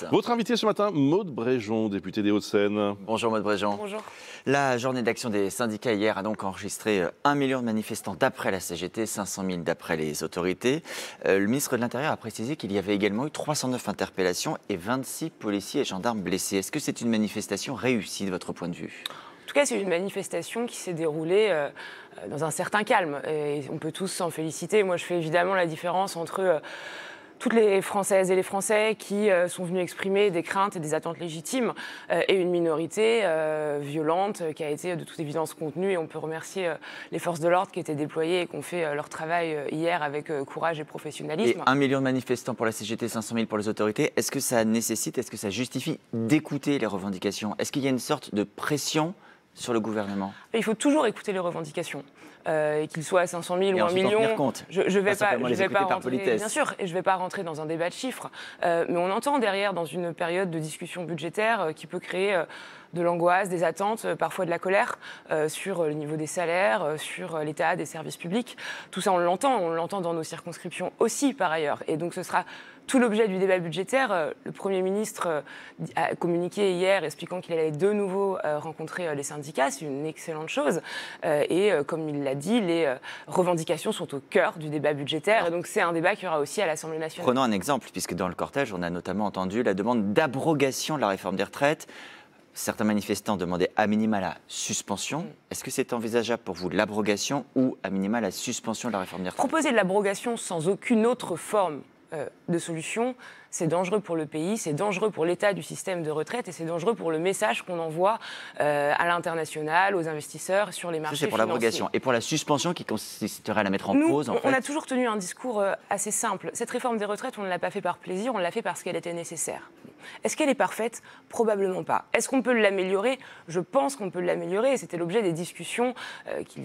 Laurence. Votre invité ce matin, Maude Bréjon, députée des Hauts-de-Seine. Bonjour Maude Bréjon. Bonjour. La journée d'action des syndicats hier a donc enregistré 1 million de manifestants d'après la CGT, 500 000 d'après les autorités. Le ministre de l'Intérieur a précisé qu'il y avait également eu 309 interpellations et 26 policiers et gendarmes blessés. Est-ce que c'est une manifestation réussie de votre point de vue ? En tout cas, c'est une manifestation qui s'est déroulée dans un certain calme. Et on peut tous s'en féliciter. Moi, je fais évidemment la différence entre toutes les Françaises et les Français qui sont venus exprimer des craintes et des attentes légitimes et une minorité violente qui a été de toute évidence contenue. Et on peut remercier les forces de l'ordre qui étaient déployées et qui ont fait leur travail hier avec courage et professionnalisme. Et 1 million de manifestants pour la CGT, 500 000 pour les autorités. Est-ce que ça nécessite, est-ce que ça justifie d'écouter les revendications ? Est-ce qu'il y a une sorte de pression sur le gouvernement ? Il faut toujours écouter les revendications. Qu'il soit à 500 000 ou 1 million, je ne vais pas rentrer, bien sûr, et je vais pas rentrer dans un débat de chiffres, mais on entend derrière, dans une période de discussion budgétaire qui peut créer de l'angoisse, des attentes, parfois de la colère sur le niveau des salaires, sur l'état des services publics. Tout ça, on l'entend dans nos circonscriptions aussi, par ailleurs. Et donc, ce sera tout l'objet du débat budgétaire. Le Premier ministre a communiqué hier expliquant qu'il allait de nouveau rencontrer les syndicats. C'est une excellente chose. Et comme il l'a dit, les revendications sont au cœur du débat budgétaire. Et donc, c'est un débat qu'il y aura aussi à l'Assemblée nationale. Prenons un exemple, puisque dans le cortège, on a notamment entendu la demande d'abrogation de la réforme des retraites. Certains manifestants demandaient à minima la suspension. Est-ce que c'est envisageable pour vous l'abrogation ou à minima la suspension de la réforme des retraites ? Proposer de l'abrogation sans aucune autre forme de solution, c'est dangereux pour le pays, c'est dangereux pour l'état du système de retraite et c'est dangereux pour le message qu'on envoie à l'international, aux investisseurs, sur les marchés financiers. C'est pour l'abrogation. Et pour la suspension qui consisterait à la mettre en pause, en fait. On a toujours tenu un discours assez simple. Cette réforme des retraites, on ne l'a pas fait par plaisir, on l'a fait parce qu'elle était nécessaire. Est-ce qu'elle est parfaite ? Probablement pas. Est-ce qu'on peut l'améliorer ? Je pense qu'on peut l'améliorer et c'était l'objet des discussions qui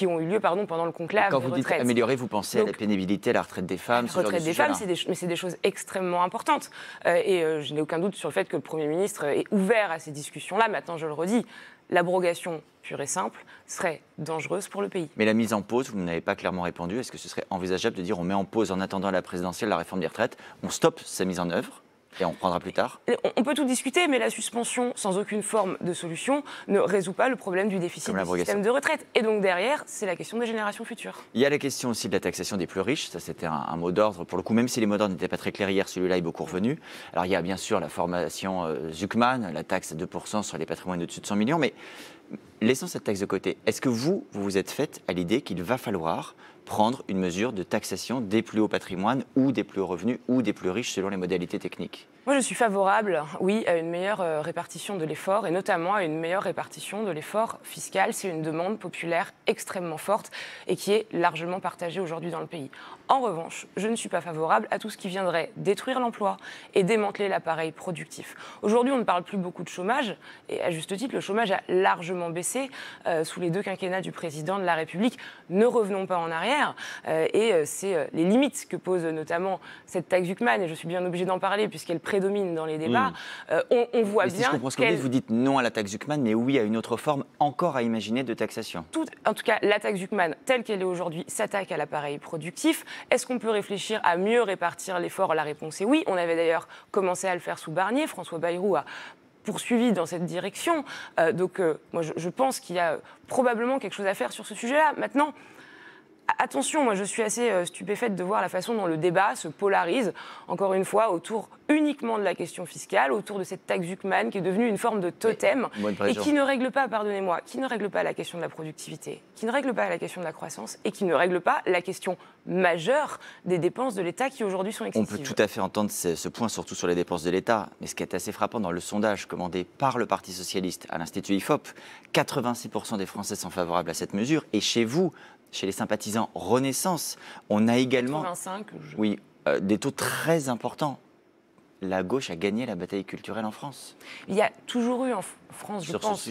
ont eu lieu pendant le conclave des retraites. Quand vous dites améliorer, vous pensez à la pénibilité, à la retraite des femmes, la retraite des femmes, mais c'est des choses extrêmement importantes. Je n'ai aucun doute sur le fait que le Premier ministre est ouvert à ces discussions-là. Maintenant, je le redis, l'abrogation pure et simple serait dangereuse pour le pays. Mais la mise en pause, vous n'avez pas clairement répondu. Est-ce que ce serait envisageable de dire on met en pause en attendant la présidentielle la réforme des retraites, on stoppe sa mise en œuvre et on reprendra plus tard ? On peut tout discuter, mais la suspension, sans aucune forme de solution, ne résout pas le problème du déficit du système de retraite. Et donc derrière, c'est la question des générations futures. Il y a la question aussi de la taxation des plus riches. Ça, c'était un mot d'ordre. Pour le coup, même si les mots d'ordre n'étaient pas très clairs hier, celui-là est beaucoup revenu. Alors, il y a bien sûr la formation Zuckman, la taxe à 2% sur les patrimoines au-dessus de 100 millions. Mais laissons cette taxe de côté. Est-ce que vous vous êtes fait à l'idée qu'il va falloir prendre une mesure de taxation des plus hauts patrimoines ou des plus hauts revenus ou des plus riches selon les modalités techniques ? Moi, je suis favorable, oui, à une meilleure répartition de l'effort et notamment à une meilleure répartition de l'effort fiscal. C'est une demande populaire extrêmement forte et qui est largement partagée aujourd'hui dans le pays. En revanche, je ne suis pas favorable à tout ce qui viendrait détruire l'emploi et démanteler l'appareil productif. Aujourd'hui, on ne parle plus beaucoup de chômage et à juste titre, le chômage a largement baissé sous les 2 quinquennats du président de la République. Ne revenons pas en arrière c'est les limites que pose notamment cette taxe Zuckman et je suis bien obligée d'en parler puisqu'elle prédomine dans les débats. On voit bien. Si bien. je comprends ce que vous dites, vous dites non à la taxe Zuckman, mais oui à une autre forme encore à imaginer de taxation. En tout cas, la taxe Zuckman, telle qu'elle est aujourd'hui, s'attaque à l'appareil productif. Est-ce qu'on peut réfléchir à mieux répartir l'effort ? La réponse est oui. On avait d'ailleurs commencé à le faire sous Barnier. François Bayrou a poursuivi dans cette direction. Moi, je pense qu'il y a probablement quelque chose à faire sur ce sujet-là. Maintenant, attention, moi je suis assez stupéfaite de voir la façon dont le débat se polarise, encore une fois, autour uniquement de la question fiscale, autour de cette taxe Zuckman qui est devenue une forme de totem et qui ne règle pas, pardonnez-moi, qui ne règle pas la question de la productivité, qui ne règle pas la question de la croissance et qui ne règle pas la question majeure des dépenses de l'État qui aujourd'hui sont excessives. On peut tout à fait entendre ce point, surtout sur les dépenses de l'État, mais ce qui est assez frappant dans le sondage commandé par le Parti Socialiste à l'Institut IFOP, 86% des Français sont favorables à cette mesure et chez vous, chez les sympathisants Renaissance, on a également 85, des taux très importants. La gauche a gagné la bataille culturelle en France. Il y a toujours eu en France, je pense,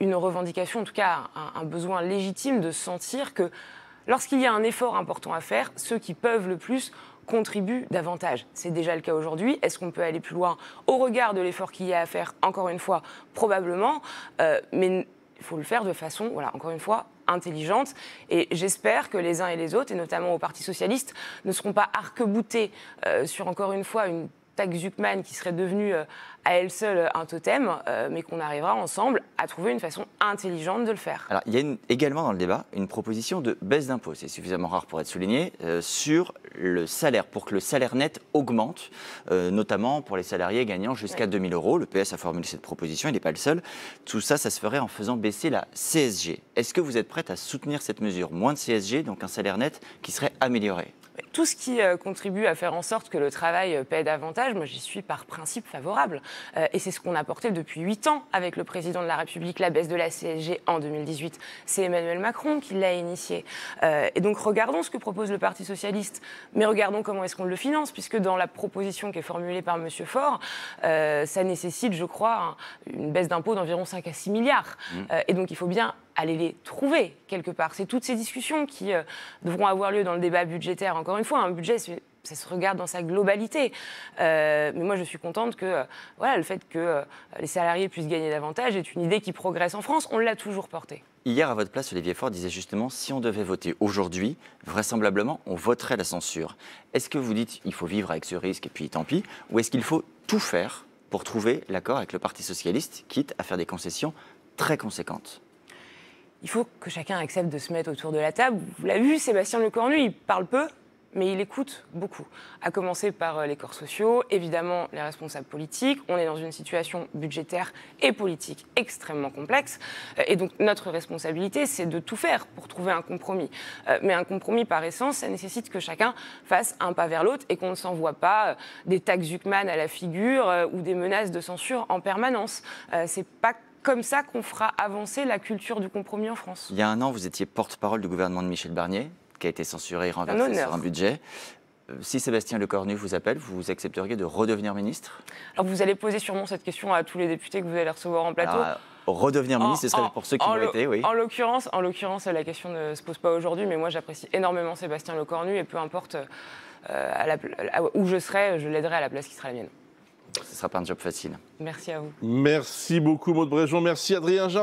une revendication, en tout cas un besoin légitime de sentir que lorsqu'il y a un effort important à faire, ceux qui peuvent le plus contribuent davantage. C'est déjà le cas aujourd'hui. Est-ce qu'on peut aller plus loin au regard de l'effort qu'il y a à faire ? Encore une fois, probablement, mais il faut le faire de façon, voilà, encore une fois, intelligente. Et j'espère que les uns et les autres, et notamment au Parti Socialiste, ne seront pas arc-boutés sur, encore une fois, une taxe Zuckman qui serait devenue à elle seule un totem, mais qu'on arrivera ensemble à trouver une façon intelligente de le faire. Alors, il y a également dans le débat une proposition de baisse d'impôt, c'est suffisamment rare pour être souligné, sur le salaire, pour que le salaire net augmente, notamment pour les salariés gagnant jusqu'à 2 000 €. Le PS a formulé cette proposition, il n'est pas le seul. Tout ça, ça se ferait en faisant baisser la CSG. Est-ce que vous êtes prête à soutenir cette mesure? Moins de CSG, donc un salaire net qui serait amélioré. Tout ce qui contribue à faire en sorte que le travail paie davantage, moi j'y suis par principe favorable. Et c'est ce qu'on a porté depuis 8 ans avec le président de la République, la baisse de la CSG en 2018. C'est Emmanuel Macron qui l'a initié. Et donc regardons ce que propose le Parti socialiste, mais regardons comment est-ce qu'on le finance, puisque dans la proposition qui est formulée par M. Faure, ça nécessite, je crois, une baisse d'impôt d'environ 5 à 6 milliards. Et donc il faut bien aller les trouver quelque part. C'est toutes ces discussions qui devront avoir lieu dans le débat budgétaire. Encore une fois, un budget, ça se regarde dans sa globalité. Mais moi, je suis contente que le fait que les salariés puissent gagner davantage est une idée qui progresse en France. On l'a toujours portée. Hier, à votre place, Olivier Faure disait justement, si on devait voter aujourd'hui, vraisemblablement, on voterait la censure. Est-ce que vous dites il faut vivre avec ce risque et puis tant pis, ou est-ce qu'il faut tout faire pour trouver l'accord avec le Parti socialiste, quitte à faire des concessions très conséquentes? Il faut que chacun accepte de se mettre autour de la table. Vous l'avez vu, Sébastien Lecornu, il parle peu, mais il écoute beaucoup. À commencer par les corps sociaux, évidemment les responsables politiques. On est dans une situation budgétaire et politique extrêmement complexe. Et donc notre responsabilité, c'est de tout faire pour trouver un compromis. Mais un compromis, par essence, ça nécessite que chacun fasse un pas vers l'autre et qu'on ne s'envoie pas des taxes Zuckman à la figure ou des menaces de censure en permanence. C'est pas comme ça qu'on fera avancer la culture du compromis en France. Il y a un an, vous étiez porte-parole du gouvernement de Michel Barnier, qui a été censuré et renversé sur un budget. Si Sébastien Lecornu vous appelle, vous accepteriez de redevenir ministre? Alors vous allez poser sûrement cette question à tous les députés que vous allez recevoir en plateau. Alors, redevenir ministre, ce serait pour ceux qui l'ont été, oui. En l'occurrence, la question ne se pose pas aujourd'hui, mais moi j'apprécie énormément Sébastien Lecornu et peu importe où je serai, je l'aiderai à la place qui sera la mienne. Ce ne sera pas un job facile. Merci à vous. Merci beaucoup Maude Bréjon, merci Adrien Jarret.